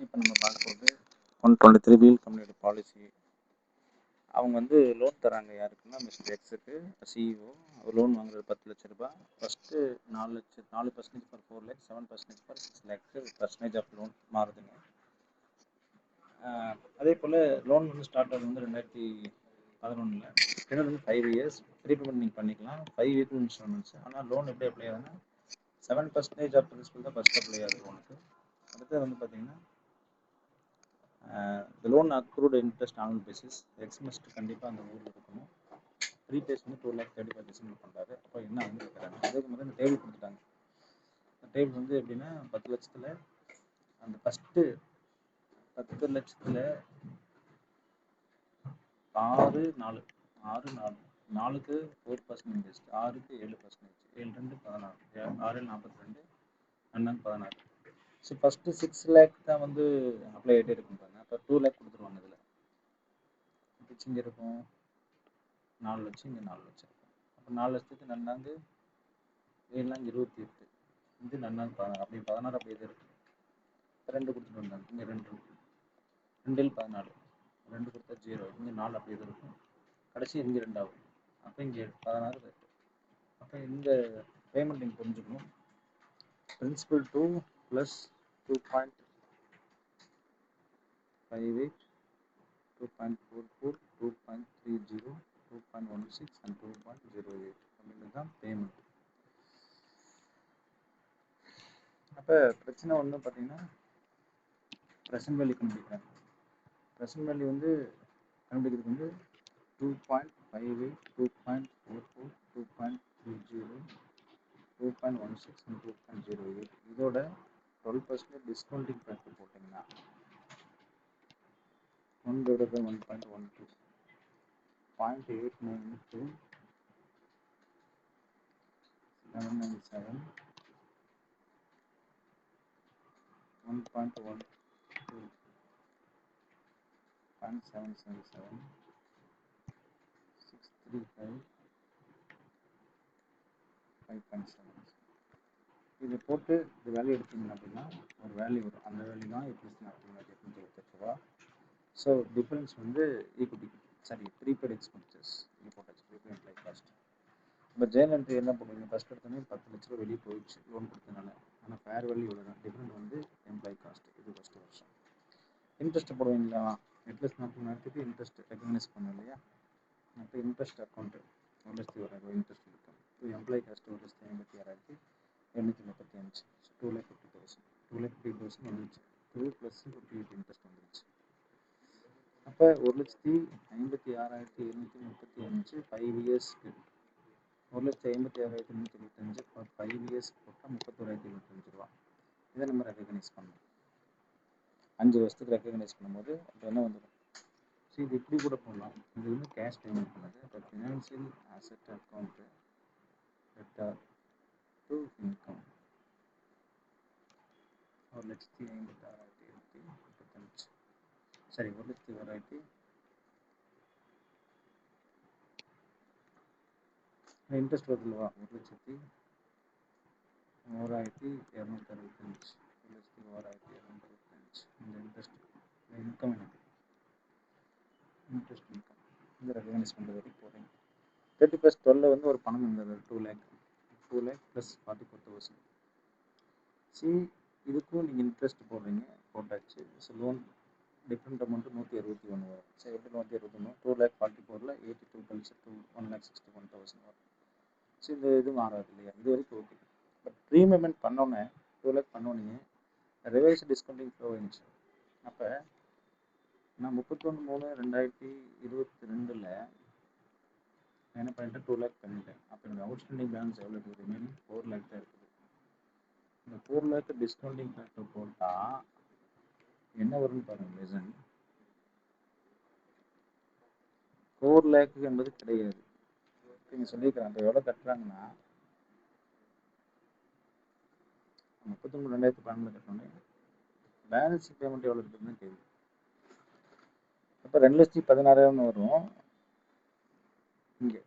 இப்போ நம்ம பார்க்க போகிறது 123 வீல் கம்பெனியோட பாலிசி. அவங்க வந்து லோன் தராங்க யாருக்குன்னா மிஸ்டர் எக்ஸுக்கு சிஇஓ. லோன் வாங்குறது 10 லட்ச ரூபாய். First 4% for 4 lakhs, 7% for 6 lakhs percentage of loan மாறுதுங்க. அதே போல் லோன் வந்து ஸ்டார்ட் ஆகுது வந்து 2011. கிட்டத்தட்ட வந்து 5 இயர்ஸ் ரீபேமெண்ட் நீங்கள் பண்ணிக்கலாம். 5 இயர்ஸ் இன்ஸ்டால்மெண்ட்ஸ். ஆனால் லோன் எப்படி அப்ளை ஆகுதுன்னா 7% ஆஃப் பிரின்சிபல் தான் ஃபஸ்ட் அப்ளை ஆகுது லோனுக்கு. அடுத்து வந்து பார்த்தீங்கன்னா the loan accrued interest annual basis. X must கண்டிப்பாக அந்த ஊரில் இருக்கணும். ப்ரீபேஸ் வந்து 2,35,000 பண்ணுறாரு. அப்போ என்ன வந்து இருக்கிறாங்க அதுக்கு முதல்ல இந்த டேபிள் கொடுத்துட்டாங்க. இந்த டேபிள் வந்து எப்படின்னா 10 லட்சத்தில் அந்த ஃபஸ்ட்டு 10 லட்சத்தில் 6 4க்கு 4% இன்ட்ரெஸ்ட், 6க்கு 7%, 7 2 16, 6 42, 2 16. ஸோ ஃபஸ்ட்டு 6 லேக் தான் வந்து அப்ளை ஆகிட்டே இருக்கும்பாங்க. அப்போ 2 லேக் கொடுத்துருவாங்க. இதில் பிச்சு இங்கே இருக்கும் 4 லட்சம், இங்கே 4 லட்சம் இருக்கும். அப்போ 4 லட்சத்துக்கு நன்னாங்க 7 28, இது நன்னாங்க 16, அப்படி 16 அப்படியே தான் இருக்குது. 2 கொடுத்துட்டு வந்தாங்க, இங்கே 2 இருக்குது, 2 14, 2 கொடுத்தா 0, இங்கே 4 அப்படியே தான் இருக்கும். கடைசி இங்கே 2 ஆகும். அப்போ இங்கே 16 இருக்குது. அப்போ இந்த பேமெண்ட் நீங்கள் புரிஞ்சுக்கணும். பிரின்சிபல் 2 ப்ளஸ் 2.58, 2.44, 2.30, 2.16 and 2.08 அப்படின்றது தான் பேமெண்ட். அப்போ பிரச்சனை ஒன்று பார்த்தீங்கன்னா ப்ரெசன்ட் வேல்யூ கண்டுபிடிக்கிறாங்க. ப்ரெசன்ட் வேல்யூ வந்து கண்டுபிடிக்கிறது வந்து 2.58, 2.44, 2.30, 2.16 and 2.08. இதோட 12% டிஸ்கவுண்டிங் ஃபேக்டர் போட்டிங்கன்னா 1/1.12, 0.89 into 797, 1.12, 0.777, 635, 5.7. இது போட்டு இந்த வேல்யூ எடுத்தீங்க அப்படின்னா ஒரு வேல்யூ வரும். அந்த வேல்யூ தான் ₹828. ஸோ டிஃபரன்ஸ் வந்து ஈக்விட்டி ப்ரீபெய்ட் எக்ஸ்பென்சஸ் இது போட்டாச்சு, ப்ரீபெய்ட் எம்ப்ளாயி காஸ்ட். இப்போ ஜெயலலிதா என்ன பண்ணுவீங்க, ஃபஸ்ட் எடுத்தோன்னே 10 லட்ச ரூபா வெளியே போயிடுச்சு லோன் கொடுத்தனால. ஆனால் ஃபேர் வேல்யூ இவ்வளோ தான். டிஃபரெண்ட் வந்து எம்ப்ளாயி காஸ்ட். இது ஃபஸ்ட்டு வருஷம். இன்ட்ரெஸ்ட் போடுவீங்களா, ₹8,40,000 இன்ட்ரெஸ்ட் ரெக்கக்னைஸ் பண்ணோம் இல்லையா. அப்போ இன்ட்ரெஸ்ட் அக்கௌண்ட்டு 1,06,000 இன்ட்ரெஸ்ட் இருக்கும். இப்போ எம்ப்ளாயி காஸ்ட் 1,56,835, 2,50,000, 2,50,000 வந்துச்சு. 2 + 58 இன்ட்ரெஸ்ட் வந்துருச்சு. அப்போ 1,56,735 5 இயர்ஸ்க்கு 1,56,375 5 இயர்ஸ்க்கு போட்டால் 31,725 ரூபா. இதை நம்ம ரெக்கக்னைஸ் பண்ணணும். 5 வருஷத்துக்கு ரெக்கக்னைஸ் பண்ணும்போது அப்போ என்ன வந்துடும். ஸோ இது இப்படி கூட போடலாம். இது வந்து கேஷ் பேமெண்ட் பண்ணது. இப்போ ஃபினான்ஷியல் அசெட் அக்கௌண்ட்டு ரெட்டார் டு இன்கம் 1,56,735, சரி 1,01,000 இன்ட்ரெஸ்ட் வருதுல்லவா, 1,01,265, 1,01,265 இந்த இன்ட்ரெஸ்ட் இன்கம் எனக்கு இன்ட்ரெஸ்ட் இன்கம் இந்த ரெகனைஸ் பண்ணுறது வரைக்கும் போகிறீங்க. 30+12 வந்து ஒரு பணம் இருந்தது 2 லேக் ப்ளஸ் 44,000. சி இதுக்கும் நீங்கள் இன்ட்ரெஸ்ட் போடுறீங்க, போட்டாச்சு. ஸோ லோன் டிஃப்ரெண்ட் அமௌண்ட்டு 161 வரும். சரி எப்படி 161, 2,44,000 82 கழிச்சு 1,61,000 வரும். ஸோ இந்த இது மாறாது இல்லையா, இது வரைக்கும் ஓகே. பட் ப்ரீபேமெண்ட் பண்ணோன்னே 2 லேக் பண்ணோன்னே ரிவைஸ் டிஸ்கவுண்டிங் ஃப்ளோ இருந்துச்சு. அப்போ நான் 31/3/2022 என்ன பண்ணிட்டேன், 2 லேக் பண்ணிட்டேன். அப்போ என்னோட அவுட்ஸ்டாண்டிங் பேலன்ஸ் எவ்வளோ இருக்குது, ரிமைனிங் 4 லேக் தான் இருக்குது. இந்த 4 லேக் டிஸ்கவுண்டிங் ஃபேக்டர் போட்டால் என்ன வரும்னு பாருங்கள். ரீசன் 4 லேக் என்பது கிடையாது. நீங்கள் சொல்லியிருக்கிறேன். அப்போ எவ்வளோ கட்டுறாங்கன்னா 33,212 கட்டணும்னு பேலன்ஸ் பேமெண்ட் எவ்வளோ இருக்குதுன்னு கேள்வி. அப்போ 2,16,000 வரும். இங்கே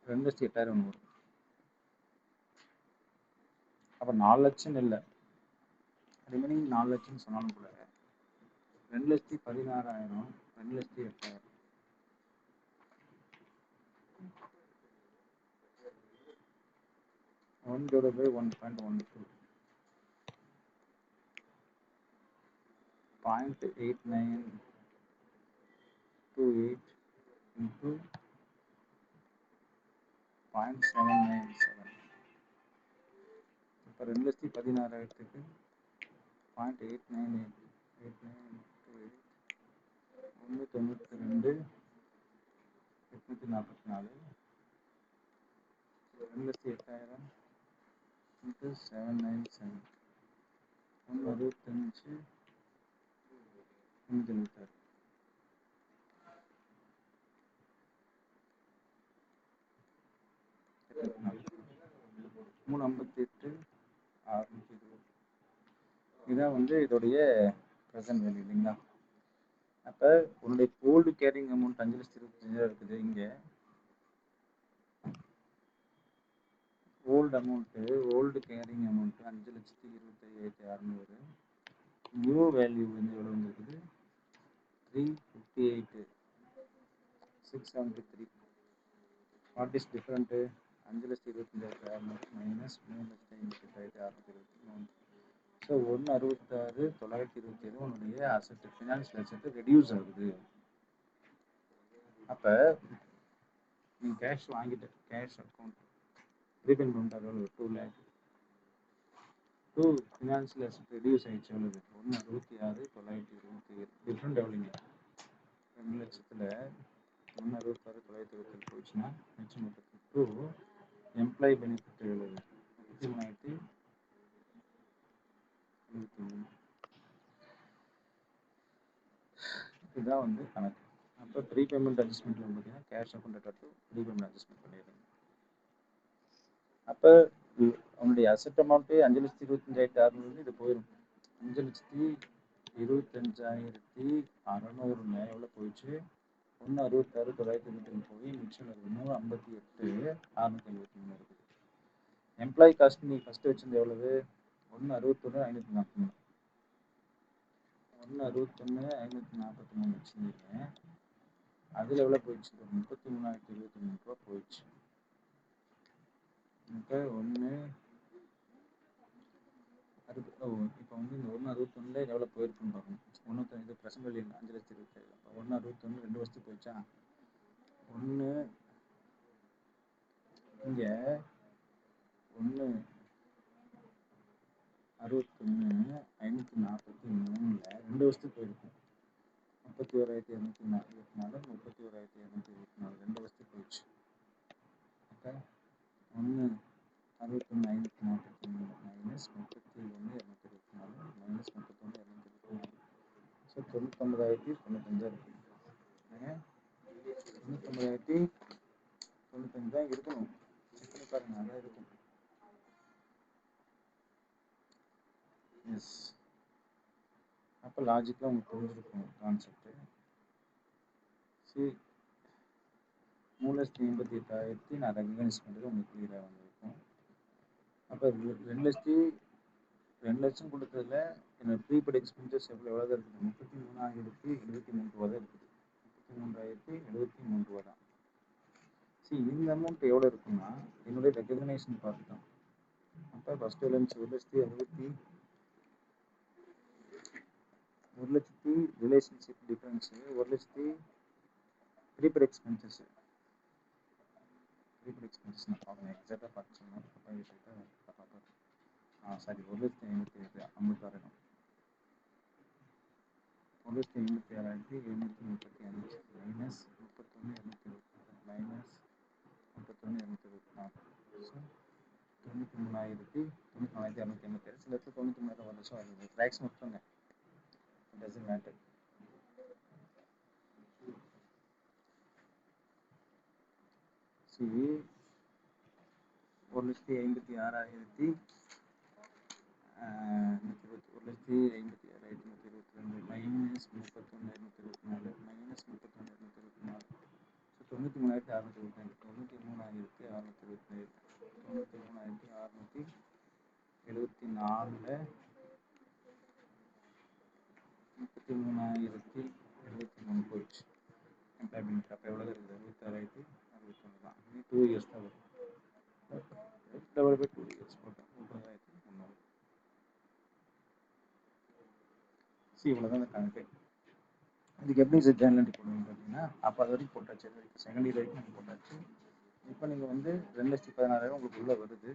2,08,000 வரும். அப்போ 4 லட்சம் இல்லை, ரிமைனிங் 4 லட்சம்னு சொன்னாலும் கூட 2,16,000 2,08,000 1 divided by 1.12 0.8928 into 0.797. இப்போ 2,16,000க்கு 0.8928 192 844 2,08,000 into 797 165 398 620. இதான் வந்து இதோடைய ப்ரெசன்ட் வேல்யூ இல்லைங்களா. அப்போ உன்னுடைய கோல்டு கேரிங் அமௌண்ட் 5,25,000 இருக்குது. இங்கே old carrying amount 5,25,600. New value வந்து எவ்வளோ வந்துருக்குது 358,673. What is different 5,25,600 minus 3,58,623. So 166,927 உன்னுடைய அசெட் ஃபினான்ஷியல் அசெட் ரெடியூஸ் ஆகுது. அப்போ நீ கேஷ் வாங்கிட்ட, கேஷ் அக்கௌண்ட் ரீபேமெண்ட் எவ்வளவு 2 lakh. ஃபினான்ஷியல் அசெட் ரெடியூஸ் ஆகிடுச்சு எவ்வளவு 166,927. டிஃப்ரெண்ட் எவ்வளோங்க 2,00,000 166,927 போயிடுச்சுன்னா மிச்சம் 32. எம்ப்ளாயி பெனிஃபிட் எவ்வளவு 33,023. இதுதான் வந்து கணக்கு. அப்போ ப்ரீபேமெண்ட் அட்ஜஸ்ட்மெண்ட்டில் பார்த்தீங்கன்னா கேஷ் அக்கௌண்ட் கட்டு ப்ரீபேமெண்ட் அட்ஜஸ்ட்மெண்ட் பண்ணிடுறீங்க. அப்போ அவனுடைய அசெட் அமௌண்ட்டு 5,25,600 இது போயிடும். 5,25,600 எவ்வளோ போயிடுச்சு 166,927 போய் மிச்சம் 358,673 இருக்குது. எம்ப்ளாயி காஸ்ட் நீ ஃபஸ்ட்டு வச்சிருந்த எவ்வளவு 161,543. 161,543 வச்சுருந்தீங்க. அதில் எவ்வளோ போயிடுச்சு 33,073 போயிடுச்சு. இப்போ இப்போ வந்து இந்த 161 எவ்வளோ போயிருக்குன்னு பார்க்கணும். 195 ப்ரெசென்ட் வேல்யூ 5,25,000. 161 2 வருஷத்துக்கு போயிடுச்சா. ஒன்று இங்கே 161,543 2 வருஷத்துக்கு போயிருக்கும். 31,224 31,224 2 வருஷத்துக்கு போயிடுச்சு. Okay 161,543 minus 31,224 minus 31,224. ஸோ 99,095 இருக்குது. 99,095 தான் இருக்கணும். செக் பண்ணி பாருங்க, அதான் இருக்கும். எஸ், அப்போ லாஜிக்காக உங்களுக்கு புரிஞ்சிருக்கும் கான்செப்ட். சரி, 3,88,000 நான் ரெகனைஸ் பண்ணுறது உங்களுக்கு கிளியராக வந்திருக்கும். அப்போ 2,00,000 கொடுத்ததில் என்னோட ப்ரீபெய்ட் எக்ஸ்பென்சஸ் எவ்வளோ தான் இருக்குது 33,073 ரூபா தான் இருக்குது. 33,073 ரூபா தான். சரி, இந்த அமௌண்ட் எவ்வளோ இருக்குன்னா என்னுடைய ரெகக்னைசேஷன் பார்த்து தான். அப்போ first 1,00,000 relationship difference 1,00,000 prepaid expenses நான் பார்க்கணும் எக்ஸாக்டாக பார்த்து சொன்னேன். Sorry 1,57,056 1,57,735 minus 31,224 minus 31,224. ஸோ 93,247. சில இடத்துல 93,000 வருஷம் வருது. ட்ராக்ஸ் மட்டும் டசன்ட் மேட்டர். சரி, 1,56,152 மைனஸ் 31,224 மைனஸ் 31,224. ஸோ 93,625 93,625 93,674 43,073 போயிடுச்சு. எம்ப்ளாய்மெண்ட் அப்போ எவ்வளோ இருக்குது? 66,061 தான். 2 இயர்ஸ் தான் வரும். டபுள் பை 2 இயர்ஸ் போட்டேன் 30,300. இவ்வளோ தான் இந்த கணக்கு. இதுக்கு எப்படி சார் ஜேர்னல் போடணும்னு பார்த்தீங்கன்னா, அப்போ அது வரைக்கும் போட்டாச்சு, அது வரைக்கும் செகண்ட் இயர் வரைக்கும் நம்ம போட்டாச்சு. இப்போ நீங்கள் வந்து 2,16,000 உங்களுக்கு உள்ளே வருது.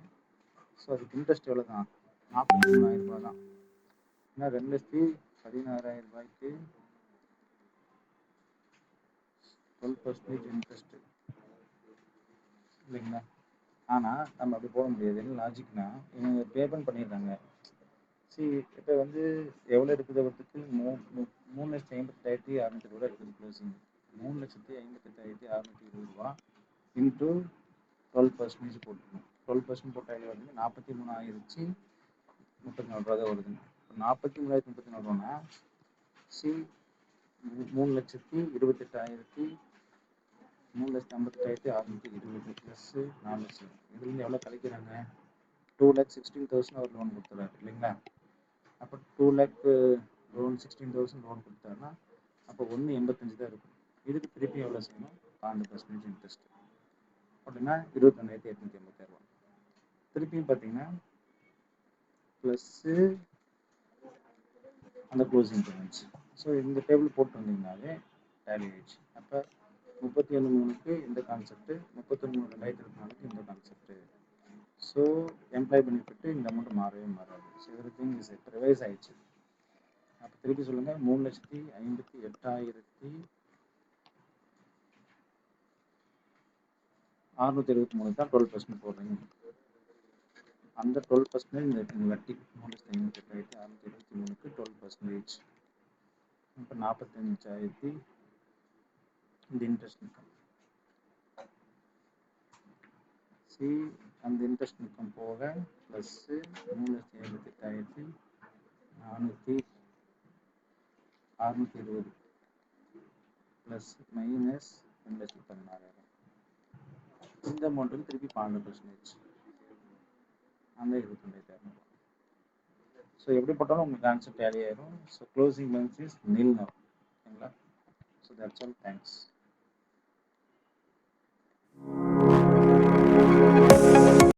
ஸோ அதுக்கு இன்ட்ரெஸ்ட் எவ்வளோ தான்? 43,000 ரூபா தான். ஏன்னா 2,16,000 ரூபாய்க்கு 12% இன்ட்ரெஸ்ட் இல்லைங்களா? ஆனால் நம்ம அப்படி போட முடியாது. என்ன லாஜிக்னா, இவங்க பேமெண்ட் பண்ணிடுறாங்க. இப்போ வந்து எவ்வளோ இருக்குது அவருக்கு? 3,58,620 ரூபா இருக்குது க்ளோசிங். 3,58,620 ரூபா இன்ட்டு 12% போட்டுக்கணும். 12% போட்டால் எவ்வளோ வருது? 43,034 ரூபா தான் வருதுங்க. 43,034 ரூபான்னா 3,28,000 3,58,620 ப்ளஸ் 4 லட்சம். இதுலேருந்து எவ்வளோ கழிக்கிறாங்க? 2,16,000 அவர் லோன் கொடுத்துறாரு இல்லைங்களா? அப்போ 2 lakh லோன் 16,000 லோன் கொடுத்தாருன்னா அப்போ 1,85 தான் இருக்கும். இதுக்கு திருப்பி எவ்வளோ செய்யணும்? 12% இன்ட்ரெஸ்ட் அப்படின்னா 21,886 ரூபா. திருப்பியும் பார்த்தீங்கன்னா ப்ளஸ்ஸு அந்த க்ளோசிங் பேமெண்ட்ஸ். ஸோ இந்த டேபிள் போட்டு வந்தீங்கன்னாலே டேலி ஆயிடுச்சு. அப்போ 37,3க்கு இந்த கான்செப்ட்டு, 33,2024க்கு இந்த கான்செப்ட்டு. ஸோ எம்ப்ளாய் பெனிஃபிட்டு இந்த அமௌண்ட் மாறவே மாறாது. So every thing is revise ஆயிடுச்சு. அப்போ திருப்பி சொல்லுங்கள், 3,58,623 தான் 12% போடுறீங்க. அந்த 12% இந்த வட்டி 3,58,623க்கு 12%. இப்போ 45,000 இந்த இன்ட்ரெஸ்ட் இன்கம். அந்த இன்ட்ரெஸ்ட் இன்கம் போக ப்ளஸ்ஸு 3,58,620 ப்ளஸ் மைனஸ் 2,16,000. இந்த அமௌண்ட்டுக்கு திருப்பி 12% அந்த 22,000. ஸோ எப்படி போட்டாலும் உங்களுக்கு ஆன்சர் டேலி ஆயிடும். So closing balance is nil now. ஓகேங்களா? So that's all. தேங்க்ஸ்.